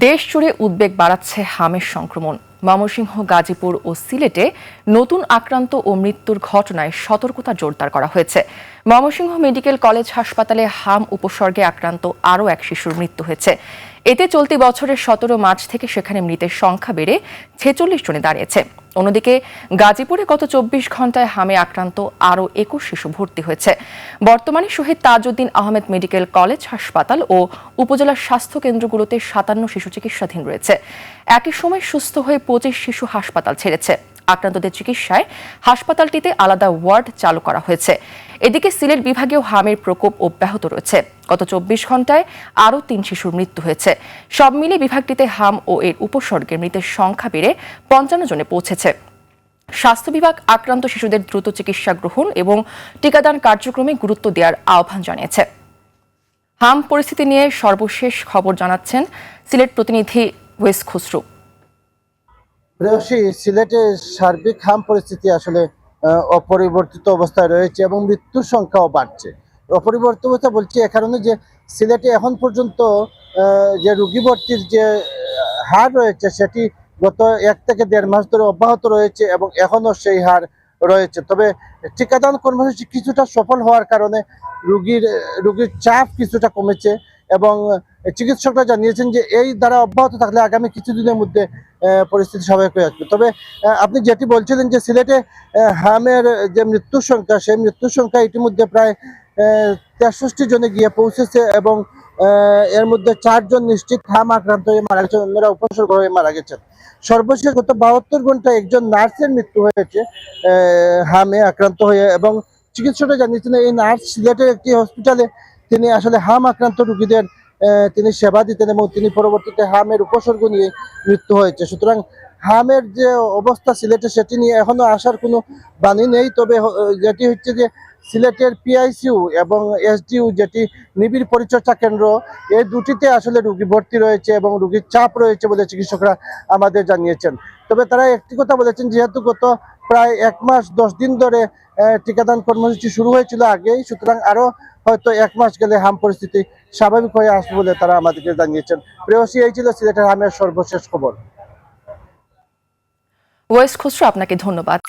দেশ জুড়ে উদ্বেগ বাড়াচ্ছে হামের সংক্রমণ। ময়মনসিংহ, গাজীপুর ও সিলেটে নতুন আক্রান্ত ও মৃত্যুর ঘটনায় সতর্কতা জোরদার করা হয়েছে। ময়মনসিংহ মেডিকেল কলেজ হাসপাতালে হাম উপসর্গে আক্রান্ত আরও এক শিশুর মৃত্যু হয়েছে। এতে চলতি বছরের 17 মার্চ থেকে সেখানে মৃতের সংখ্যা বেড়ে 46 জনে দাঁড়িয়েছে। অন্যদিকে গাজীপুরে গত 24 ঘন্টায় হামে আক্রান্ত আরও 21 শিশু ভর্তি হয়েছে। বর্তমানে শহীদ তাজউদ্দিন আহমেদ মেডিকেল কলেজ হাসপাতাল ও উপজেলার স্বাস্থ্য কেন্দ্রগুলোতে 57 শিশু চিকিৎসাধীন রয়েছে। একই সময় সুস্থ হয়ে 25 শিশু হাসপাতাল ছেড়েছে। আক্রান্তদের চিকিৎসায় হাসপাতালটিতে আলাদা ওয়ার্ড চালু করা হয়েছে। এদিকে সিলেট বিভাগেও হামের প্রকোপ অব্যাহত রয়েছে। গত 24 ঘন্টায় আরও 3 শিশুর মৃত্যু হয়েছে। সব মিলে বিভাগটিতে হাম ও এর উপসর্গে মৃতের সংখ্যা বেড়ে 55 জনে পৌঁছেছে। স্বাস্থ্য বিভাগ আক্রান্ত শিশুদের দ্রুত চিকিৎসা গ্রহণ এবং টিকাদান কার্যক্রমে গুরুত্ব দেওয়ার আহ্বান জানিয়েছে। হাম পরিস্থিতি নিয়ে সর্বশেষ খবর জানাচ্ছেন সিলেট প্রতিনিধি ওয়েস খুসরু। প্রেয়সী, সিলেটে সার্বিক হাম পরিস্থিতি আসলে অপরিবর্তিত অবস্থায় রয়েছে এবং মৃত্যুর সংখ্যাও বাড়ছে। অপরিবর্তিত অবস্থা বলছি এ কারণে যে সিলেটে এখন পর্যন্ত যে রোগী ভর্তির যে হার রয়েছে সেটি গত 1 থেকে 1.5 মাস ধরে অব্যাহত রয়েছে এবং এখনো সেই হার রয়েছে। তবে টিকাদান কর্মসূচি কিছুটা সফল হওয়ার কারণে রোগীর চাপ কিছুটা কমেছে এবং চিকিৎসকরা জানিয়েছেন যে এই দ্বারা অব্যাহত থাকলে আগামী কিছুদিনের মধ্যে পরিস্থিতি স্বাভাবিক হয়ে আসবে। তবে আপনি যেটি বলছিলেন যে সিলেটে হামের যে মৃত্যুর সংখ্যা, সেই মৃত্যুর সংখ্যা ইতিমধ্যে প্রায় 63 জনে গিয়ে পৌঁছেছে এবং এর মধ্যে 4 জন নিশ্চিত হাম আক্রান্ত হয়ে মারা গেছেন, অন্যরা উপসর্গ হয়ে মারা গেছেন। সর্বশেষ গত 72 ঘন্টায় একজন নার্সের মৃত্যু হয়েছে হামে আক্রান্ত হয়ে এবং চিকিৎসকরা জানিয়েছেন এই নার্স সিলেটের একটি হসপিটালে তিনি আসলে হাম আক্রান্ত রোগীদের তিনি সেবা দিতেন এবং তিনি পরবর্তীতে হামের উপসর্গ নিয়ে মৃত্যু হয়েছে। সুতরাং হামের যে অবস্থা সিলেটে সেটি নিয়ে এখনো আসার কোনো বাণী নেই। তবে যেটি হচ্ছে যে সিলেটের পিআইসিইউ এবং এসডিইউ যেটি নিবিড় পরিচর্যা কেন্দ্র, এই দুটিতে আসলে রোগী ভর্তি রয়েছে এবং রোগীর চাপ রয়েছে বলে চিকিৎসকরা আমাদের জানিয়েছেন। তবে তারা একটি কথা বলেছেন, যেহেতু গত প্রায় 1 মাস 10 দিন ধরে টিকাদান কর্মসূচি শুরু হয়েছিল আগেই, সুতরাং আরো হয়তো 1 মাস গেলে হাম পরিস্থিতি স্বাভাবিক হয়ে আসবে বলে তারা আমাদেরকে জানিয়েছেন। প্রেয়সী, এই ছিল সিলেটের হামের সর্বশেষ খবর। ওয়েস খুসরু, আপনাকে ধন্যবাদ।